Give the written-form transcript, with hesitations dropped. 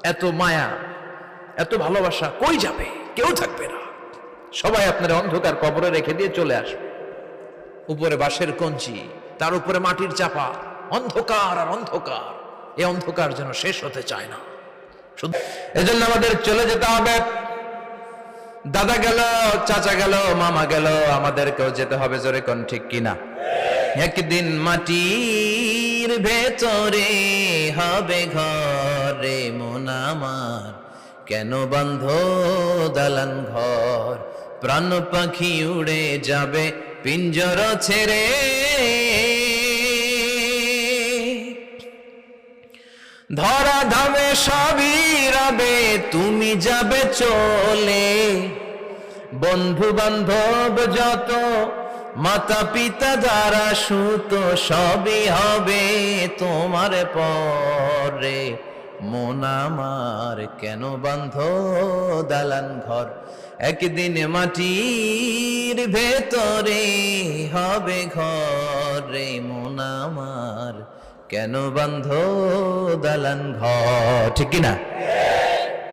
এত মায়া, এত ভালোবাসা কই যাবে? কেউ থাকবে না, সবাই আপনার অন্ধকার কবরে রেখে দিয়ে চলে আসবে। উপরে বাঁশের কঞ্চি, তার উপরে মাটির চাপা, অন্ধকার আর অন্ধকার। এই অন্ধকার যেন শেষ হতে চায় না। শুধু এজন্য আমাদের চলে যেতে হবে। দাদা গেল, চাচা গেল, মামা গেল, আমাদেরকেও যেতে হবে। জোরে কোন ঠিক কিনা? একদিন মাটির ভেতরে হবে ঘরে মন আমার, কেন বন্ধ দালান ঘর? প্রাণ পাখি উড়ে যাবে পিঞ্জর ছেড়ে, ধরা ধামে সবই রবে, তুমি যাবে চলে। বন্ধু বান্ধব যত, মাতা পিতা যারা সুত, সবই হবে তোমার পরে। মন আমার কেন বন্ধ দালান ঘর? একদিন মাটির ভেতরে হবে ঘরে মন আমার, কেন বন্ধ দালান ঘর? ঠিক কিনা?